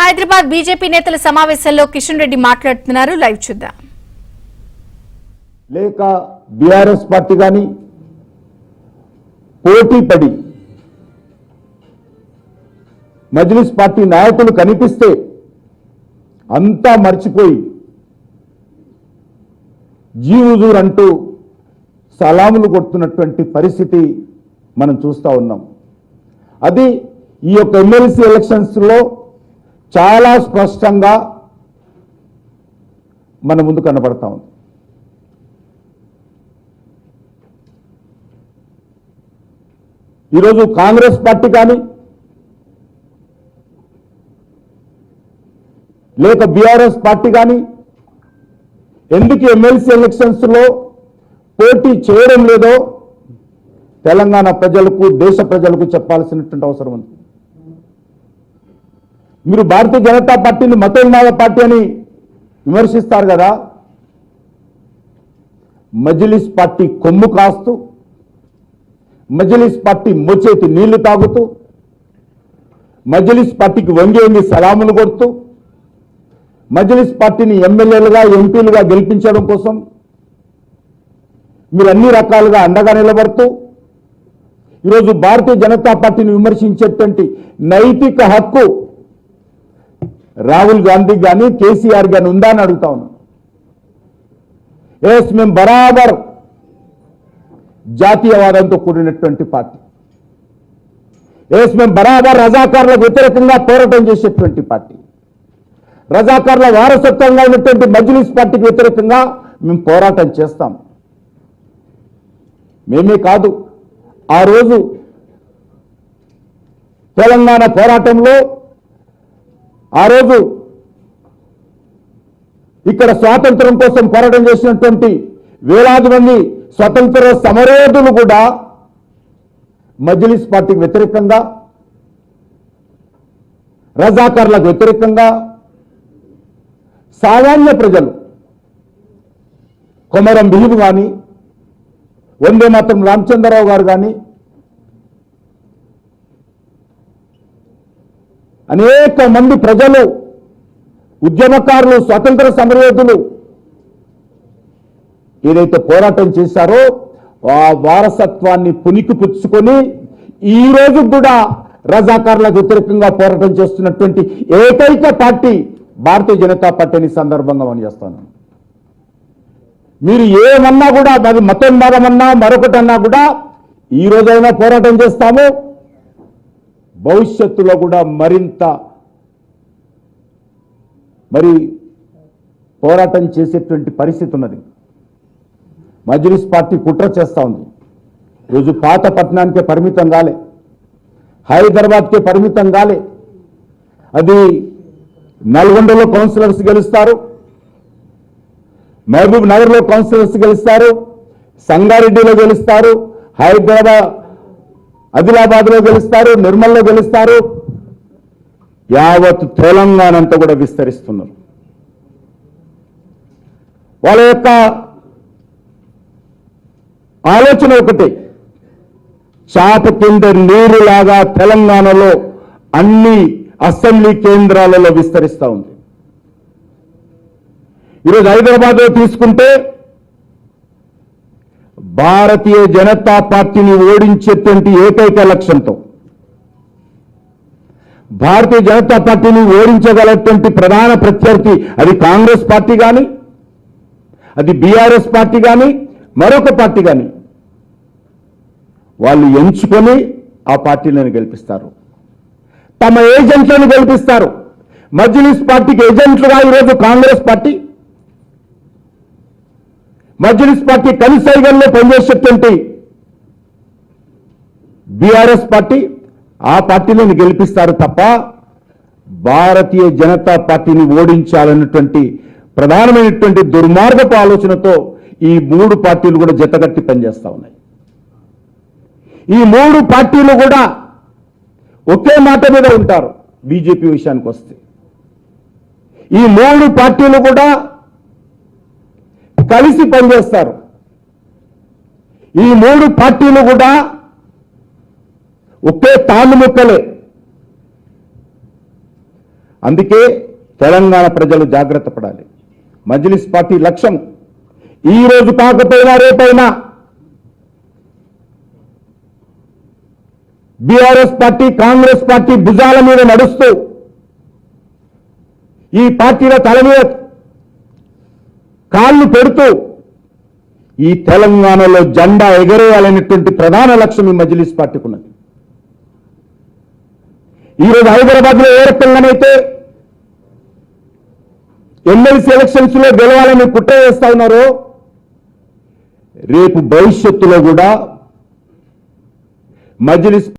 Hyderabad BJP నేతల సమావేశంలో కిషన్ రెడ్డి మాట్లాడుతున్నారు. లైవ్ చూద్దాం. లేక బీఆర్ఎస్ పార్టీ గాని పోటీ పడి మజ్లిస్ పార్టీ నాయకులు కనిపిస్తే అంతా మర్చిపోయి జీవుజూర్ అంటూ సలాములు కొడుతున్నటువంటి పరిస్థితి మనం చూస్తూ ఉన్నాం. అది ఈ యొక్క ఎమ్మెల్సీ ఎలక్షన్స్ లో చాలా స్పష్టంగా మన ముందు కనబడతా ఉంది. ఈరోజు కాంగ్రెస్ పార్టీ కానీ లేక బీఆర్ఎస్ పార్టీ కానీ ఎందుకు ఎమ్మెల్సీ ఎలక్షన్స్ లో పోటీ చేయడం లేదో తెలంగాణ ప్రజలకు దేశ ప్రజలకు చెప్పాల్సినటువంటి అవసరం ఉంది. మీరు భారతీయ జనతా పార్టీని మతోన్మాద పార్టీ అని విమర్శిస్తారు కదా, మజ్లిస్ పార్టీ కొమ్ము కాస్తూ మజ్లిస్ పార్టీ మోచేతి నీళ్లు తాగుతూ మజ్లిస్ పార్టీకి వంగి సలాములు కొడుతూ మజ్లిస్ పార్టీని ఎమ్మెల్యేలుగా ఎంపీలుగా గెలిపించడం కోసం మీరు అన్ని రకాలుగా అండగా నిలబడుతూ ఈరోజు భారతీయ జనతా పార్టీని విమర్శించేటువంటి నైతిక హక్కు రాహుల్ గాంధీ కానీ కేసీఆర్ గాని ఉందా అని అడుగుతా ఉన్నాం. ఎస్, మేము బరాబర్ జాతీయవాదంతో కూడినటువంటి పార్టీ. ఎస్, మేము బరాబర్ రజాకార్లకు వ్యతిరేకంగా పోరాటం చేసేటువంటి పార్టీ. రజాకార్ల వారసత్వంగా ఉన్నటువంటి మజ్లిస్ పార్టీకి వ్యతిరేకంగా మేము పోరాటం చేస్తాం. మేమే కాదు, ఆ రోజు తెలంగాణ పోరాటంలో ఆ రోజు ఇక్కడ స్వాతంత్రం కోసం పోరాటం చేసినటువంటి వేలాది మంది స్వతంత్ర సమరయోధులు కూడా మజ్లిస్ పార్టీకి వ్యతిరేకంగా రజాకార్లకు వ్యతిరేకంగా సామాన్య ప్రజలు కొమరం భీమ్ కానీ వందే మాతరం రామచంద్రరావు గారు కానీ అనేక మంది ప్రజలు ఉద్యమకారులు స్వతంత్ర సమరయోధులు ఏదైతే పోరాటం చేశారో ఆ వారసత్వాన్ని పుణికిపుచ్చుకొని ఈ రోజు కూడా రజాకార్లకు వ్యతిరేకంగా పోరాటం చేస్తున్నటువంటి ఏకైక పార్టీ భారతీయ జనతా పార్టీని సందర్భంగా మనం చేస్తాను. మీరు ఏమన్నా కూడా అది మతోన్మాదమన్నా మరొకటన్నా కూడా ఈ రోజైనా పోరాటం చేస్తాము, భవిష్యత్తులో కూడా మరింత పోరాటం చేసేటువంటి పరిస్థితి ఉన్నది. మజ్లిస్ పార్టీ కుట్ర చేస్తూ ఉంది. ఈరోజు పాత పట్టణానికే పరిమితం కాలే, హైదరాబాద్కే పరిమితం కాలే. అది నల్గొండలో కౌన్సిలర్స్ గెలుస్తారు, మహబూబ్ నగర్లో కౌన్సిలర్స్ గెలుస్తారు, సంగారెడ్డిలో గెలుస్తారు, ఆదిలాబాద్లో గెలుస్తారు, నిర్మల్లో గెలుస్తారు, యావత్ తెలంగాణ అంతా కూడా విస్తరిస్తున్నారు. వాళ్ళ యొక్క ఆలోచన ఒకటే, చాప కింద నీరులాగా తెలంగాణలో అన్ని అసెంబ్లీ కేంద్రాలలో విస్తరిస్తూ ఉంది. ఈరోజు హైదరాబాద్లో తీసుకుంటే భారతీయ జనతా పార్టీని ఓడించేటువంటి ఏకైక లక్ష్యంతో భారతీయ జనతా పార్టీని ఓడించగలటువంటి ప్రధాన ప్రత్యర్థి అది కాంగ్రెస్ పార్టీ కానీ అది బీఆర్ఎస్ పార్టీ కానీ మరొక పార్టీ కానీ వాళ్ళు ఎంచుకొని ఆ పార్టీలను గెలిపిస్తారు, తమ ఏజెంట్లను గెలిపిస్తారు. మజ్లిస్ పార్టీకి ఏజెంట్లుగా ఈరోజు కాంగ్రెస్ పార్టీ, మజ్లిస్ పార్టీ కనిసైగల్లో పనిచేసేటువంటి బీఆర్ఎస్ పార్టీ ఆ పార్టీలను గెలిపిస్తారు తప్ప భారతీయ జనతా పార్టీని ఓడించాలన్నటువంటి ప్రధానమైనటువంటి దుర్మార్గపు ఆలోచనతో ఈ మూడు పార్టీలు కూడా జతగట్టి పనిచేస్తా ఉన్నాయి. ఈ మూడు పార్టీలు కూడా ఒకే మాట మీద ఉంటారు. బీజేపీ విషయానికి వస్తే ఈ మూడు పార్టీలు కూడా కలిసి పనిచేస్తారు. ఈ మూడు పార్టీలు కూడా ఒకే తాళ్ళు ముక్కలే. అందుకే తెలంగాణ ప్రజలు జాగ్రత్త పడాలి. మజ్లిస్ పార్టీ లక్ష్యం ఈ రోజు కాకపోయినా రేపైనా బీఆర్ఎస్ పార్టీ కాంగ్రెస్ పార్టీ భుజాల మీద నడుస్తూ ఈ పార్టీల తల మీద కాళ్ళు పెడుతూ ఈ తెలంగాణలో జెండా ఎగరేయాలనేటువంటి ప్రధాన లక్ష్యం ఈ మజ్లిస్ పార్టీకి ఉన్నది. ఈరోజు హైదరాబాద్లో ఏ రకంగానైతే ఎమ్మెల్సీ ఎలక్షన్స్ లో గెలవాలని కుట్ర చేస్తా ఉన్నారో రేపు భవిష్యత్తులో కూడా మజ్లిస్